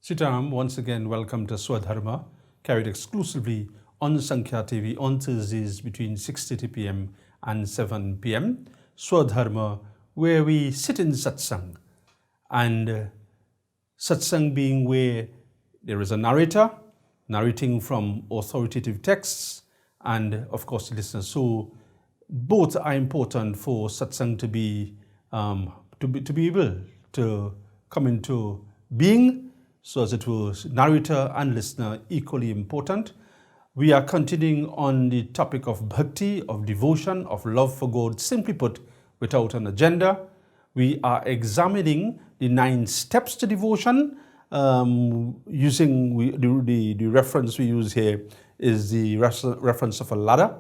Sitaram, once again, welcome to SWA DHARMA, carried exclusively on Sankhya TV on Thursdays between 6:30 p.m. and 7 p.m. SWA DHARMA, where we sit in satsang, and satsang being where there is a narrator narrating from authoritative texts, and of course the listeners. So both are important for satsang to be able to come into being. So as it was, narrator and listener equally important. We are continuing on the topic of bhakti, of devotion, of love for God, simply put, without an agenda. We are examining the 9 steps to devotion. Using the reference we use here is the reference of a ladder.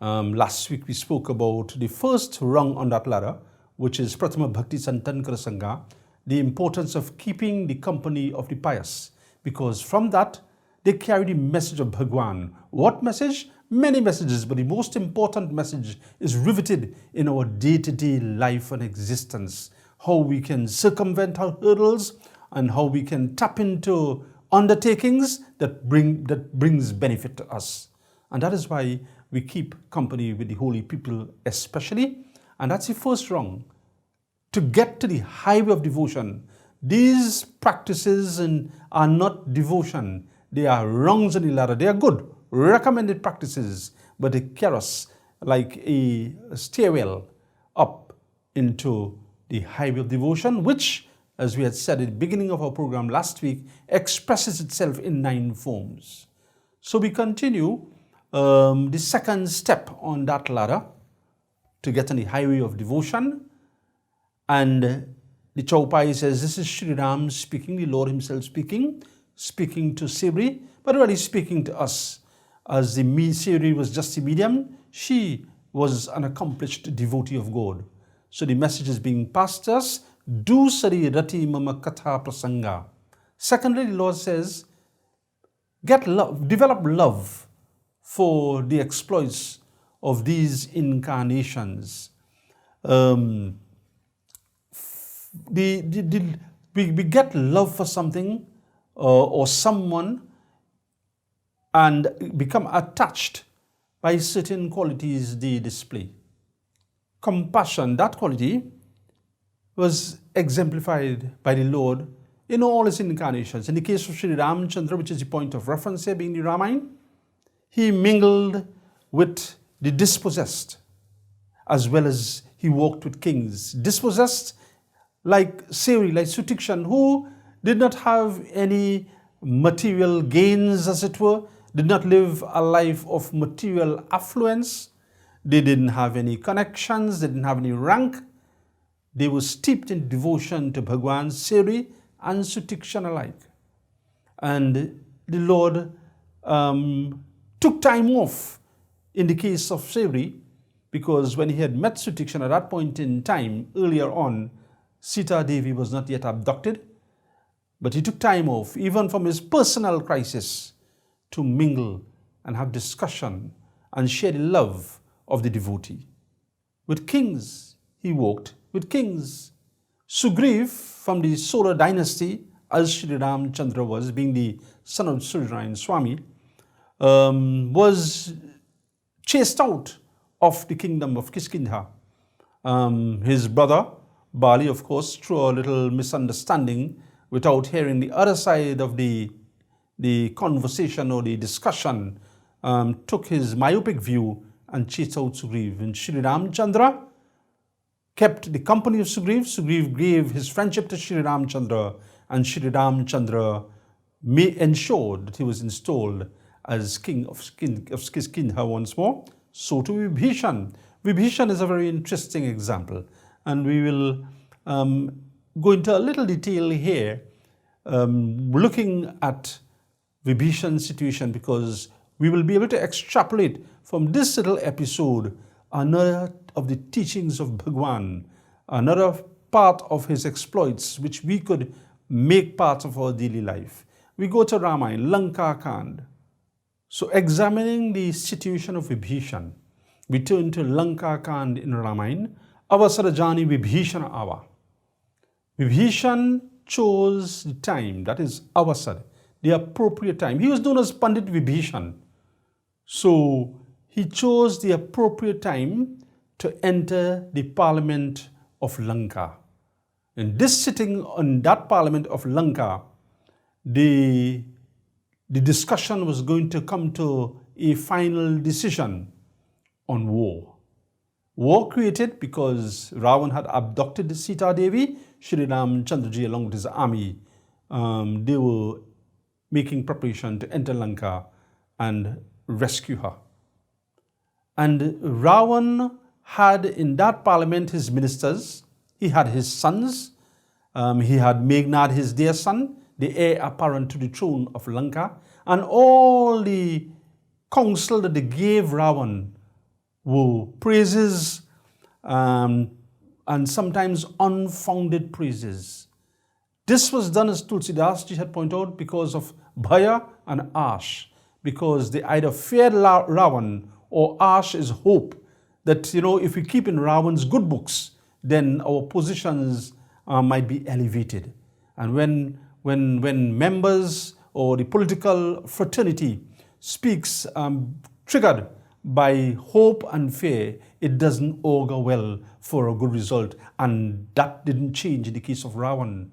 Last week we spoke about the first rung on that ladder, which is Pratama Bhakti Santankara Sangha, the importance of keeping the company of the pious, because from that they carry the message of Bhagwan. What message? Many messages, but the most important message is riveted in our day-to-day life and existence. How we can circumvent our hurdles and how we can tap into undertakings that brings benefit to us. And that is why we keep company with the holy people especially. And that's the first rung. To get to the highway of devotion, these practices are not devotion. They are rungs on the ladder. They are good, recommended practices, but they carry us like a stairwell up into the highway of devotion, which, as we had said at the beginning of our program last week, expresses itself in 9 forms. So we continue the second step on that ladder to get on the highway of devotion. And the Chaupai says, this is Sri Ram speaking, the Lord himself speaking to Sevri, but really speaking to us. As the Sevri was just a medium, she was an accomplished devotee of God. So the message is being passed to us, do sari rati mama katha prasanga. Secondly, the Lord says, get love, develop love for the exploits of these incarnations. We get love for something or someone and become attached by certain qualities they display. Compassion, that quality was exemplified by the Lord in all his incarnations. In the case of Sri Ramchandra, which is the point of reference here being the Ramayana, he mingled with the dispossessed as well as he walked with kings. Dispossessed like Sevri, like Sutikshan, who did not have any material gains, as it were, did not live a life of material affluence. They didn't have any connections, they didn't have any rank. They were steeped in devotion to Bhagwan, Sevri and Sutikshan alike. And the Lord took time off in the case of Sevri, because when he had met Sutikshan at that point in time, earlier on, Sita Devi was not yet abducted, but he took time off, even from his personal crisis, to mingle and have discussion and share the love of the devotee. With kings, he walked with kings. Sugriv, from the Solar dynasty, as Sri Ramchandra was, being the son of Suryanarayan Swami, was chased out of the kingdom of Kiskindha. His brother, Bali, of course, through a little misunderstanding, without hearing the other side of the conversation or the discussion, took his myopic view and chased out Sugriv. And Sri Ramchandra kept the company of Sugriv. Sugriv gave his friendship to Sri Ramchandra, and Sri Ramchandra ensured that he was installed as king of Kiskindha once more. So to Vibhishan. Vibhishan is a very interesting example. And we will go into a little detail here, looking at Vibhishan's situation, because we will be able to extrapolate from this little episode another of the teachings of Bhagwan, another part of his exploits, which we could make part of our daily life. We go to Ramayana, Lanka Kand. So examining the situation of Vibhishan, we turn to Lanka Kand in Ramayana. Avasarajani Vibhishana Ava. Vibhishan chose the time, that is Avasar, the appropriate time. He was known as Pandit Vibhishan. So he chose the appropriate time to enter the Parliament of Lanka. In this sitting on that Parliament of Lanka, the discussion was going to come to a final decision on war. War created because Ravan had abducted Sita Devi. Shri Ram Chandraji along with his army, they were making preparation to enter Lanka and rescue her. And Ravan had in that parliament his ministers, he had his sons, he had Meghnad, his dear son, the heir apparent to the throne of Lanka, and all the counsel that they gave Ravan were praises and sometimes unfounded praises. This was done, as Tulsidas ji had pointed out, because of Bhaya and Ash, because they either feared Ravan or Ash is hope that, if we keep in Ravan's good books, then our positions might be elevated. And when members or the political fraternity speaks triggered by hope and fear, it doesn't augur well for a good result. And that didn't change in the case of Ravan.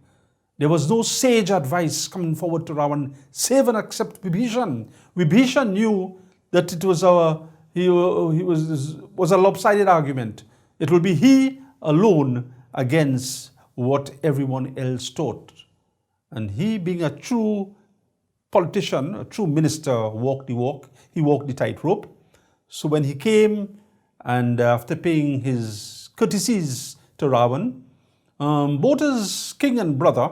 There was no sage advice coming forward to Ravan, save and accept Vibhishan. Vibhishan knew that it was a lopsided argument. It will be he alone against what everyone else thought. And he, being a true politician, a true minister, walked the walk. He walked the tightrope. So when he came and after paying his courtesies to Ravan, both as king and brother,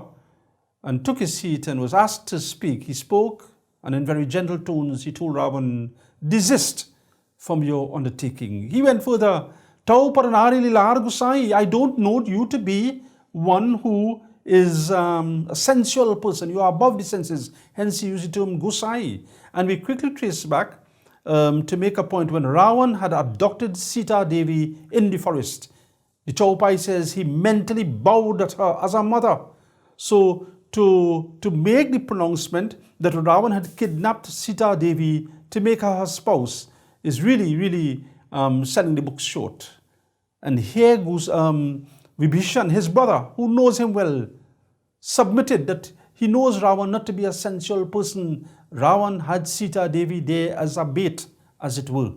and took his seat and was asked to speak, he spoke, and in very gentle tones he told Ravan, desist from your undertaking. He went further, Tau Paranari Lilar Gusai, I don't know you to be one who is a sensual person. You are above the senses. Hence he used the term Gusai. And we quickly trace back to make a point when Ravan had abducted Sita Devi in the forest. The Chaupai says he mentally bowed at her as a mother. So to make the pronouncement that Ravan had kidnapped Sita Devi to make her her spouse is really selling the book short. And here goes Vibhishan, his brother, who knows him well, submitted that he knows Ravan not to be a sensual person. Ravan had Sita Devi there as a bait, as it were,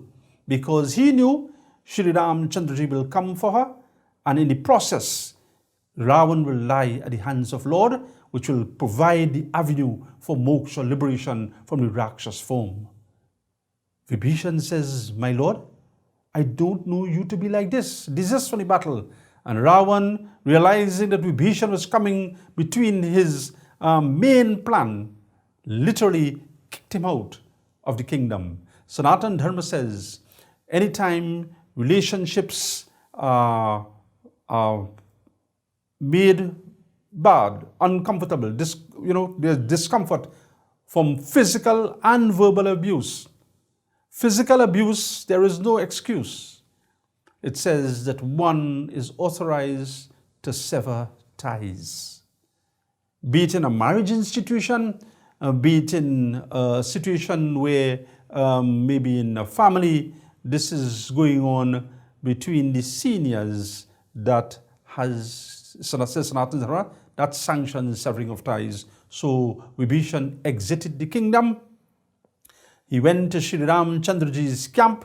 because he knew Shri Ram Chandraji will come for her, and in the process, Ravan will lie at the hands of Lord, which will provide the avenue for moksha, liberation from the Rakshas form. Vibhishan says, my lord, I don't know you to be like this. Desist from the battle. And Ravan, realizing that Vibhishan was coming between his main plan, literally kicked him out of the kingdom. Sanatana Dharma says, anytime relationships are made bad, uncomfortable, there's discomfort from physical and verbal abuse. Physical abuse, there is no excuse. It says that one is authorized to sever ties. Be it in a marriage institution, be it in a situation where maybe in a family, this is going on between the seniors that has, Sanatana Dharma, that sanctions severing of ties. So Vibhishan exited the kingdom. He went to Shri Ram Chandraji's camp,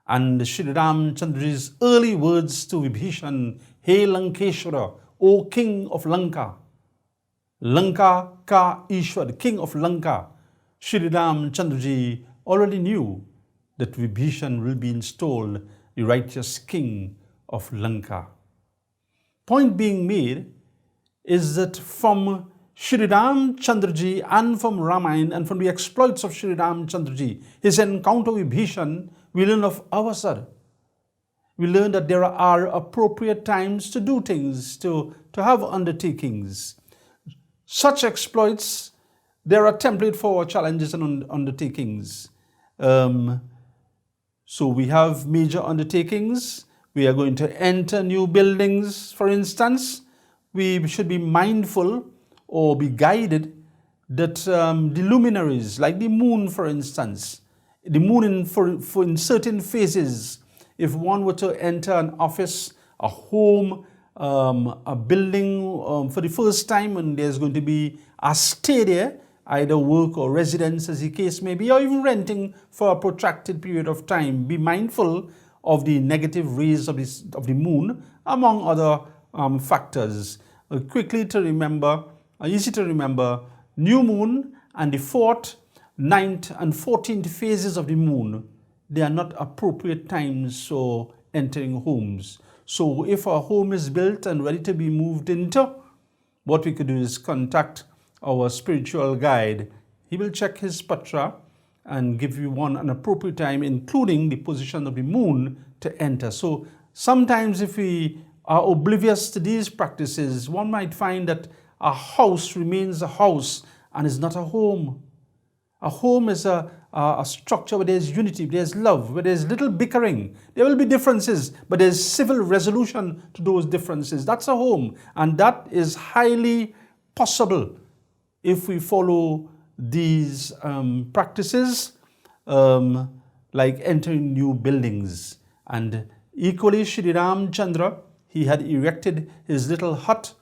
and Shri Ram Chandraji's early words to Vibhishan, Hey Lankeshwara, O King of Lanka, Lanka Ka Ishwar, King of Lanka. Shri Ram Chandraji already knew that Vibhishan will be installed the righteous king of Lanka. Point being made is that from Shri Ram Chandraji and from Ramayana and from the exploits of Shri Ram Chandraji, his encounter with Vibhishan, we learn of avasar. We learn that there are appropriate times to do things, to have undertakings. Such exploits, they're a template for our challenges and undertakings. So we have major undertakings. We are going to enter new buildings, for instance. we should be mindful or be guided that the luminaries, like the moon for instance, the moon in certain phases, if one were to enter an office, a home, a building for the first time, and there's going to be a stay there, either work or residence as the case may be, or even renting for a protracted period of time, be mindful of the negative rays of the moon, among other factors. Quickly to remember, easy to remember, new moon and the 4th, 9th and 14th phases of the moon, they are not appropriate times for entering homes. So if a home is built and ready to be moved into, what we could do is contact our spiritual guide. He will check his patra and give you an appropriate time, including the position of the moon to enter. So sometimes if we are oblivious to these practices, one might find that a house remains a house and is not a home. A home is a structure where there's unity, there's love, where there's little bickering. There will be differences, but there's civil resolution to those differences. That's a home, and that is highly possible if we follow these practices, like entering new buildings. And equally, Shri Ram Chandra, he had erected his little hut.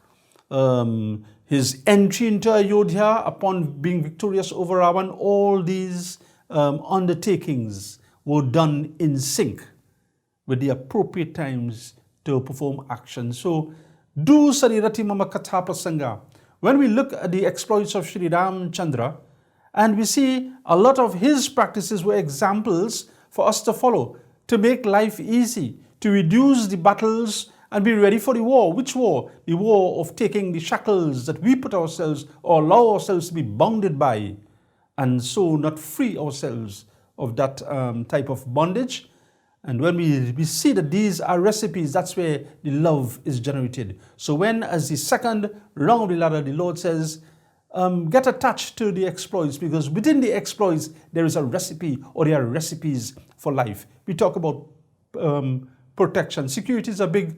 His entry into Ayodhya upon being victorious over Ravan, all these undertakings were done in sync with the appropriate times to perform action. So, do Sarirati Mama Katha Prasanga. When we look at the exploits of Shri Ram Chandra, and we see a lot of his practices were examples for us to follow, to make life easy, to reduce the battles and be ready for the war. Which war? The war of taking the shackles that we put ourselves or allow ourselves to be bounded by, and so not free ourselves of that type of bondage. And when we see that these are recipes, that's where the love is generated. So when, as the second rung of the ladder, the Lord says, get attached to the exploits, because within the exploits, there is a recipe, or there are recipes for life. We talk about protection. Security is a big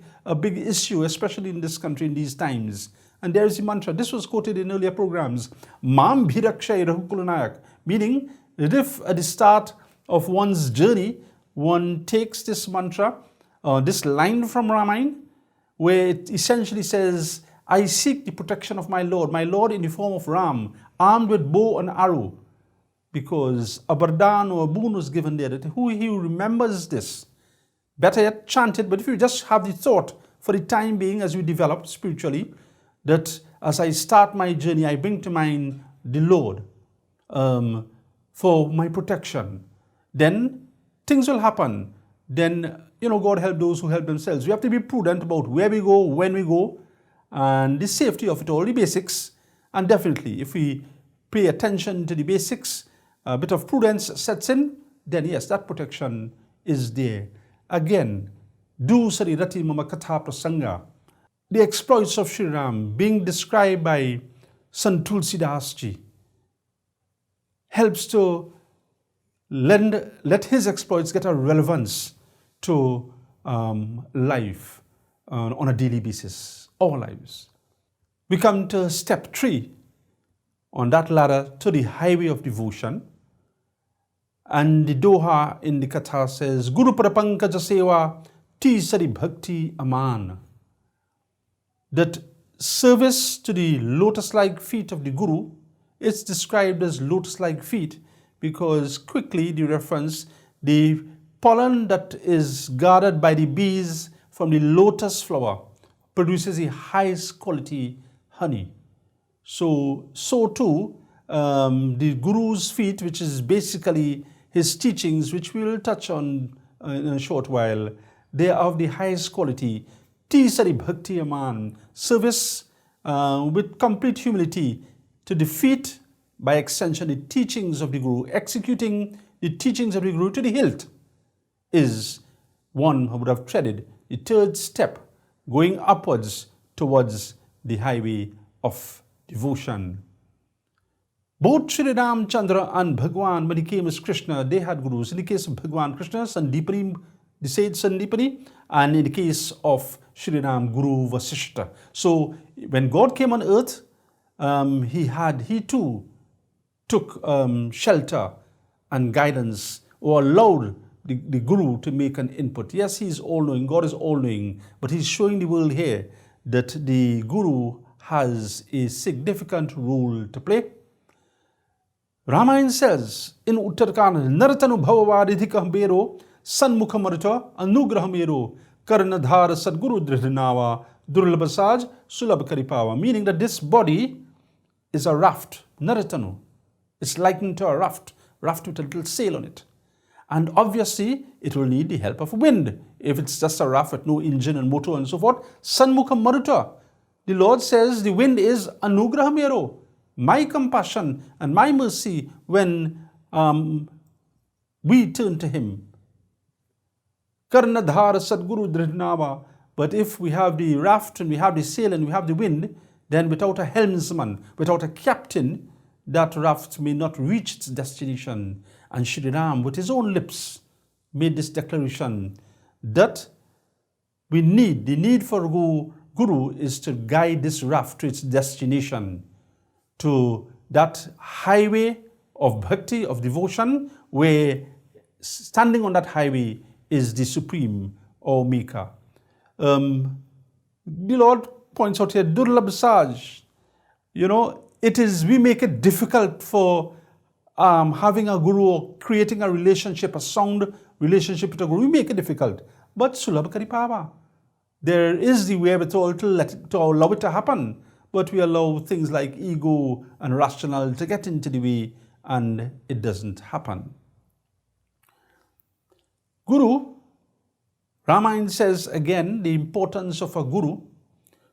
issue, especially in this country in these times. And there is the mantra. This was quoted in earlier programs. Mam bhirakshay rahukulunayak, meaning that if at the start of one's journey, one takes this mantra, this line from Ramayana, where it essentially says, I seek the protection of my Lord in the form of Ram, armed with bow and arrow, because a bardan or a boon was given there, that he who remembers this, better yet chant it, but if you just have the thought for the time being as you develop spiritually, that as I start my journey, I bring to mind the Lord for my protection, then things will happen. Then, God help those who help themselves. We have to be prudent about where we go, when we go, and the safety of it all, the basics. And definitely, if we pay attention to the basics, a bit of prudence sets in, then yes, that protection is there. Again, do Sarirati Mama Katha Prasanga. The exploits of Shri Ram being described by Sant Tulsidas Ji helps to let his exploits get a relevance to life on a daily basis, our lives. We come to step 3 on that ladder to the highway of devotion. And the Doha in the Katha says, Gurupada Pankaja Seva Tisari Bhakti Aman. That service to the lotus-like feet of the Guru, it's described as lotus-like feet because quickly the reference, the pollen that is gathered by the bees from the lotus flower produces the highest quality honey. So too, the Guru's feet, which is basically his teachings, which we will touch on in a short while, they are of the highest quality. Tisari Bhakti Aman, service with complete humility to the feet, by extension the teachings of the Guru, executing the teachings of the Guru to the hilt, is one who would have treaded the third step, going upwards towards the highway of devotion. Both Shri Ram Chandra and Bhagwan, when he came as Krishna, they had gurus. In the case of Bhagwan Krishna, Sandipani, the sage Sandipani, and in the case of Shri Ram Guru Vasishta. So when God came on earth, he too took shelter and guidance, or allowed the Guru to make an input. Yes, he is all-knowing, God is all-knowing, but he's showing the world here that the Guru has a significant role to play. Ramayana says in Uttarakhand, Naratanu Bhavaridhika Bero, Sanmukhamarita, Anugrahamero, Karnadhar Sadguru Dridhanava, Durlabasaj, Sulabh Karipava, meaning that this body is a raft, Naratanu. It's likened to a raft with a little sail on it. And obviously, it will need the help of wind. If it's just a raft with no engine and motor and so forth, Sanmukha Maruta. The Lord says the wind is Anugrahamero, my compassion and my mercy when we turn to Him. Karnadhara Sadguru Dridnava. But if we have the raft and we have the sail and we have the wind, then without a helmsman, without a captain, that raft may not reach its destination. And Shri Ram, with his own lips, made this declaration that the need for Guru is to guide this raft to its destination, to that highway of bhakti, of devotion, where standing on that highway is the supreme or maker. The Lord points out here, Durlabh Saj, we make it difficult for having a Guru or creating a relationship, a sound relationship with a Guru. We make it difficult. But Sulabh Karipava, there is the wherewithal to allow it to happen. But we allow things like ego and rationale to get into the way, and it doesn't happen. Guru, Ramayana says again the importance of a Guru.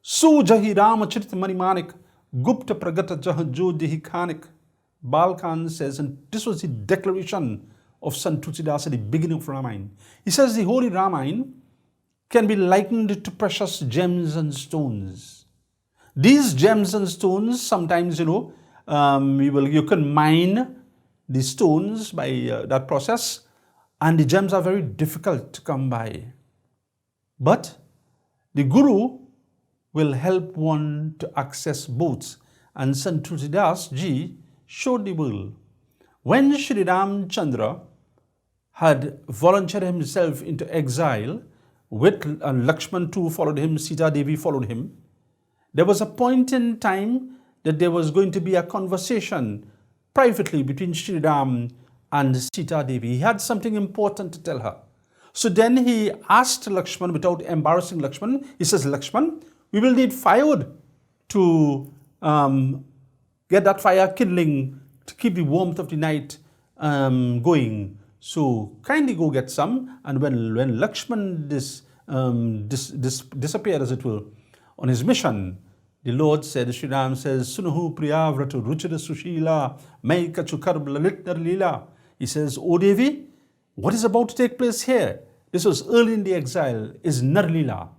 Su jahi Ramacharit Manimanik, Gupta Pragata Jah Jodhi Khanik. Balkan says, and this was the declaration of Sant Tulsidas at the beginning of Ramayana. He says the holy Ramayana can be likened to precious gems and stones. These gems and stones, sometimes, you can mine the stones by that process, and the gems are very difficult to come by. But the Guru will help one to access both. And Sant Tulsidas Ji showed the world. When Shri Ram Chandra had volunteered himself into exile, with Lakshman too followed him, Sita Devi followed him, there was a point in time that there was going to be a conversation privately between Shri Ram and Sita Devi. He had something important to tell her. So then he asked Lakshman, without embarrassing Lakshman, he says, Lakshman, we will need firewood to get that fire kindling, to keep the warmth of the night going. So kindly go get some. And when Lakshman disappeared, as it were, on his mission, the Lord said, Shri Ram says, Sunahu Priyavratu Ruchira Sushila Maika Chukar Lalit Lila. He says, O Devi, what is about to take place here? This was early in the exile, is Narlila.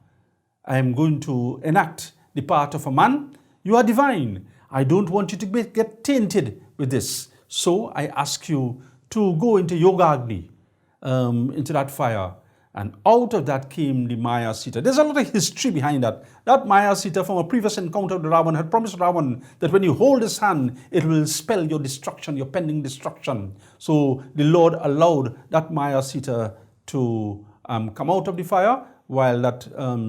I am going to enact the part of a man. You are divine. I don't want you to get tainted with this. So I ask you to go into Yoga Agni, into that fire. And out of that came the Maya Sita. There's a lot of history behind that. That Maya Sita, from a previous encounter with Ravan, had promised Ravan that when you hold his hand, it will spell your destruction, your pending destruction. So the Lord allowed that Maya Sita to come out of the fire, while that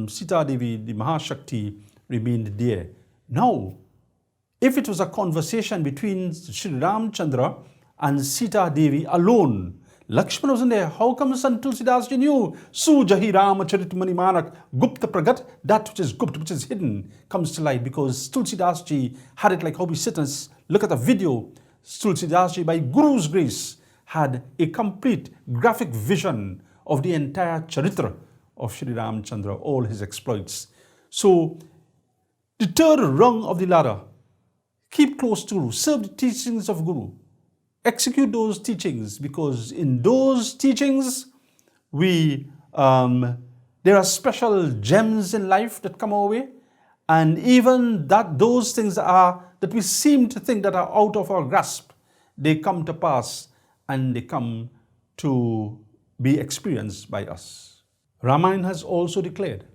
Sita Devi, the Mahashakti, remained there. Now, if it was a conversation between Sri Ramchandra and Sita Devi alone, Lakshman wasn't there. How come Sant Tulsidas Ji knew? Su Jahi Ramacharit Manimanak, Gupta Pragat, that which is Gupta, which is hidden, comes to light, because Tulsidas Ji had it like how we sit and look at a video. Tulsidas Ji, by Guru's grace, had a complete graphic vision of the entire charitra of Shri Ramchandra, all his exploits. So, the third rung of the ladder, keep close to Guru, serve the teachings of Guru, execute those teachings, because in those teachings, there are special gems in life that come our way, and even those things that we seem to think that are out of our grasp, they come to pass and they come to be experienced by us. Ramayana has also declared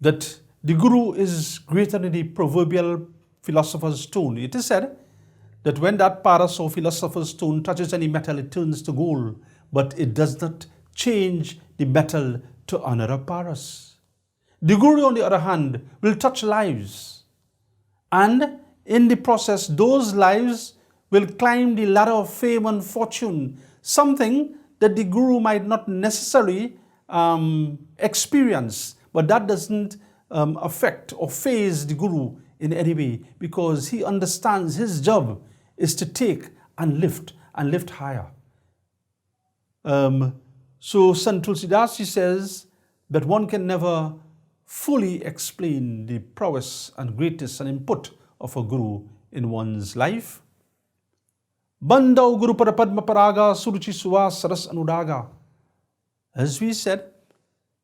that the Guru is greater than the proverbial philosopher's stone. It is said that when that paras or philosopher's stone touches any metal, it turns to gold, but it does not change the metal to another paras. The Guru, on the other hand, will touch lives, and in the process, those lives will climb the ladder of fame and fortune, something that the Guru might not necessarily experience, but that doesn't affect or faze the Guru in any way, because he understands his job is to take and lift higher. So Sant Tulsidas says that one can never fully explain the prowess and greatness and input of a Guru in one's life. Bandau Gurupada Padma Paraga Suruchi Suva Saras Anudaga. As we said,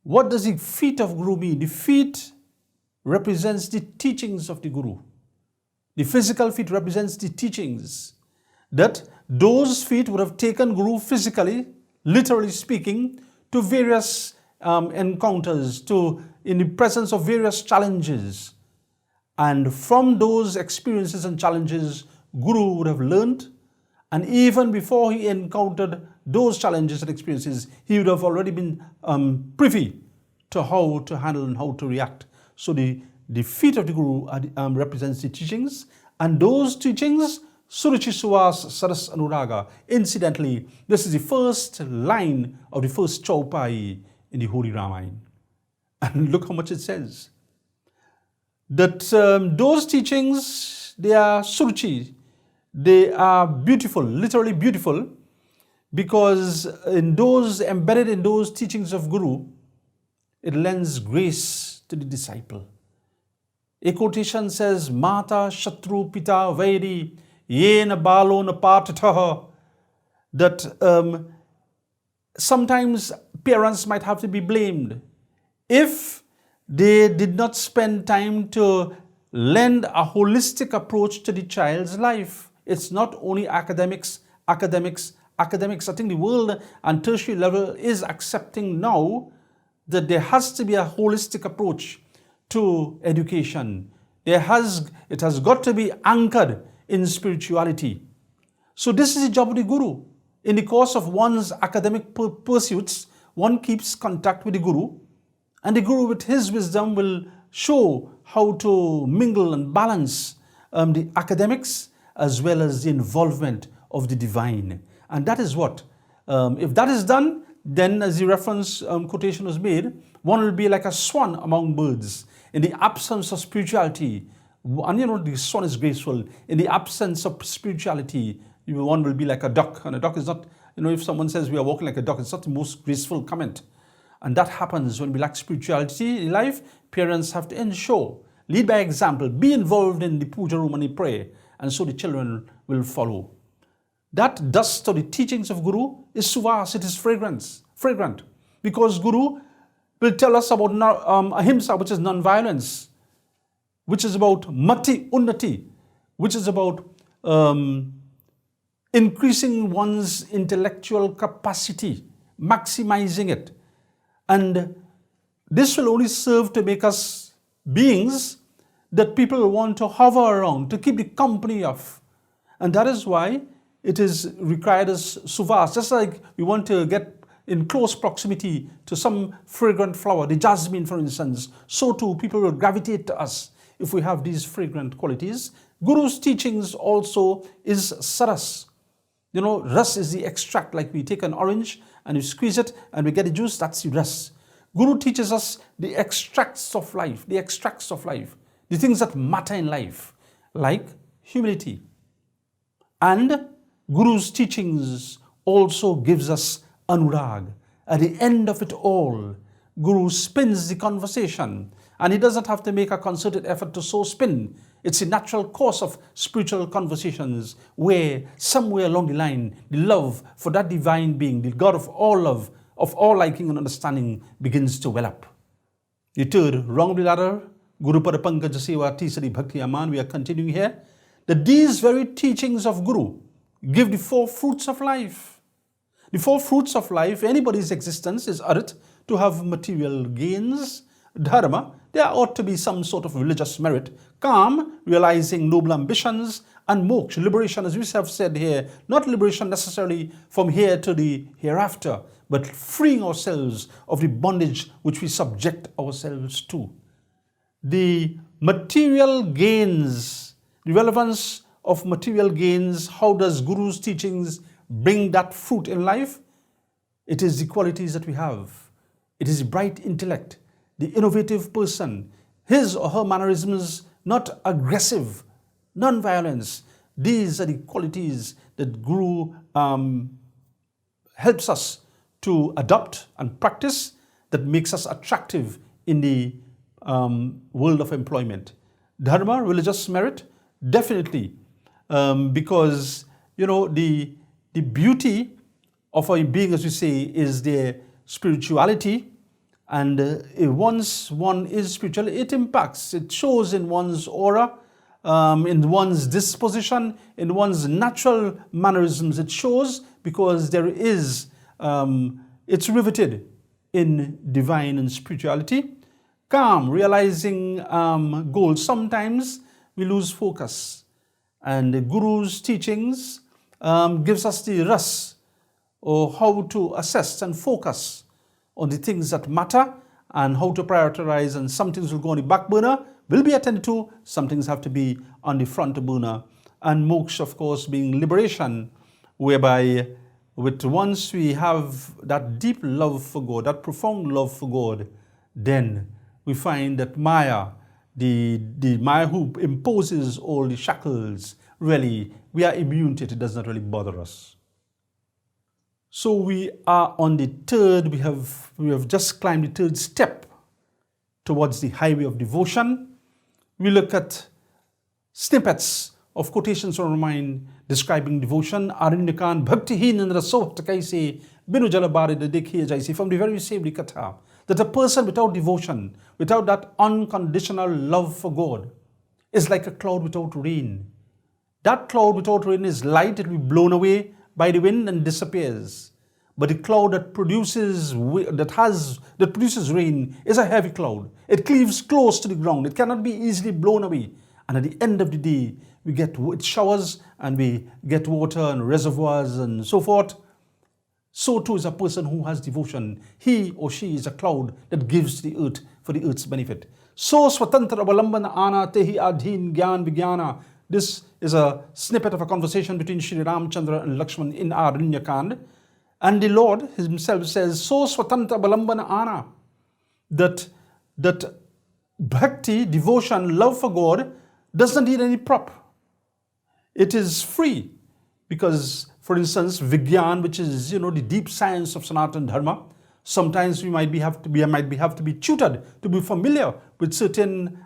what does the feet of Guru mean? The feet represents the teachings of the Guru. The physical feet represents the teachings. That those feet would have taken Guru physically, literally speaking, to various encounters, in the presence of various challenges. And from those experiences and challenges, Guru would have learned. And even before he encountered those challenges and experiences, he would have already been privy to how to handle and how to react. So the feet of the Guru represents the teachings, and those teachings, Suruchi Suwas Saras Anuraga. Incidentally, this is the first line of the first chaupai in the Holy Ramayana. And look how much it says. That those teachings, they are Suruchi. They are beautiful, literally beautiful, because embedded in those teachings of Guru, it lends grace to the disciple. A quotation says, Mata Shatru Pita Vairi Yena Balo Napatataha, that sometimes parents might have to be blamed if they did not spend time to lend a holistic approach to the child's life. It's not only academics. I think the world and tertiary level is accepting now that there has to be a holistic approach to education. It has got to be anchored in spirituality. So this is the job of the Guru. In the course of one's academic pursuits, one keeps contact with the Guru, and the Guru with his wisdom will show how to mingle and balance the academics as well as the involvement of the divine. And that is what, if that is done, then as the reference quotation was made, one will be like a swan among birds. In the absence of spirituality, and the swan is graceful. In the absence of spirituality, one will be like a duck. And a duck is not, if someone says we are walking like a duck, it's not the most graceful comment. And that happens when we lack spirituality in life. Parents have to ensure, lead by example, be involved in the puja room and the prayer, and so the children will follow. That dust of the teachings of Guru is suvas, it is fragrant, because Guru will tell us about ahimsa, which is non-violence, which is about mati unnati, which is about increasing one's intellectual capacity, maximizing it. And this will only serve to make us beings that people want to hover around, to keep the company of. And that is why it is required as suvas. Just like we want to get in close proximity to some fragrant flower, the jasmine for instance, so too people will gravitate to us if we have these fragrant qualities. Guru's teachings also is saras. Ras is the extract, like we take an orange and we squeeze it and we get the juice, that's the ras. Guru teaches us the extracts of life, the things that matter in life, like humility. And Guru's teachings also gives us anurag. At the end of it all, Guru spins the conversation, and he doesn't have to make a concerted effort to so spin. It's a natural course of spiritual conversations where somewhere along the line, the love for that divine being, the God of all love, of all liking and understanding, begins to well up. The third rung of the ladder, Gurupada Pankaj Sewa Tisari Bhakti Aman, we are continuing here, that these very teachings of Guru give the four fruits of life. The four fruits of life, anybody's existence is urged to have material gains, dharma, there ought to be some sort of religious merit. Calm, realizing noble ambitions, and moksha, liberation, as we have said here, not liberation necessarily from here to the hereafter, but freeing ourselves of the bondage which we subject ourselves to. The material gains, the relevance of material gains, how does Guru's teachings bring that fruit in life? It is the qualities that we have. It is the bright intellect, the innovative person, his or her mannerisms, not aggressive, non-violence. These are the qualities that Guru helps us to adopt and practice, that makes us attractive in the world of employment. Dharma, religious merit, definitely, because the beauty of our being, as we say, is their spirituality, and once one is spiritual, it impacts, it shows in one's aura, in one's disposition, in one's natural mannerisms. It shows because there is, it's riveted in divine and spirituality. Calm, realizing goals. Sometimes we lose focus, and the Guru's teachings gives us the rus, or how to assess and focus on the things that matter, and how to prioritize, and some things will go on the back burner, will be attended to, some things have to be on the front burner. And moksha, of course, being liberation, whereby once we have that deep love for God, that profound love for God, then we find that Maya, the Maya who imposes all the shackles, really, we are immune to it. It does not really bother us. So we are on the third, we have just climbed the third step towards the highway of devotion. We look at snippets of quotations from our mind describing devotion. Arinyakan bhaktihin and rasoh takaise binu jalabari de dekhiye jaisi, from the very savory katha, that a person without devotion, without that unconditional love for God, is like a cloud without rain. That cloud without rain is light, it will be blown away by the wind and disappears. But the cloud that produces rain is a heavy cloud. It cleaves close to the ground. It cannot be easily blown away. And at the end of the day, we get showers and we get water and reservoirs and so forth. So too is a person who has devotion. He or she is a cloud that gives to the earth for the earth's benefit. So swatantra avalambana ana tehi adhin gyan vigyana. This is a snippet of a conversation between Shri Ramchandra and Lakshman in Aranyakand. And the Lord himself says, so swatantra balambana ana, that bhakti, devotion, love for God does not need any prop. It is free. Because, for instance, Vigyan, which is, the deep science of Sanatana Dharma, sometimes we might have to be tutored to be familiar with certain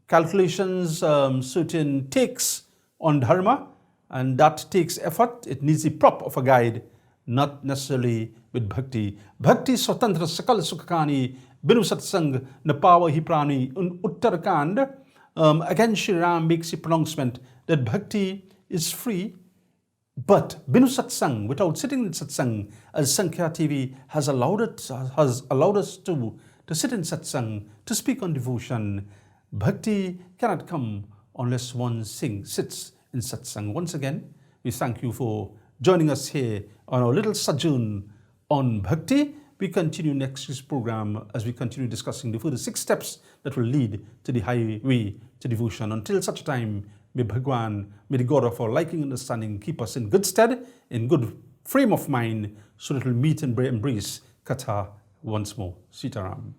calculations, certain takes on Dharma, and that takes effort. It needs the prop of a guide, not necessarily with bhakti. Bhakti swatantra sakal sukhakani binu satsang napawa hi prani. In Uttarakhand, again Shri Ram makes a pronouncement that bhakti is free, but binu satsang, without sitting in satsang, as Sankhya TV has allowed us to sit in satsang, to speak on devotion. Bhakti cannot come unless one sits in satsang. Once again, we thank you for joining us here on our little sojourn on Bhakti. We continue next week's program as we continue discussing the further 6 steps that will lead to the highway to devotion. Until such time, may Bhagwan, may the God of our liking and understanding keep us in good stead, in good frame of mind, so that we'll meet and embrace Katha once more. Sitaram.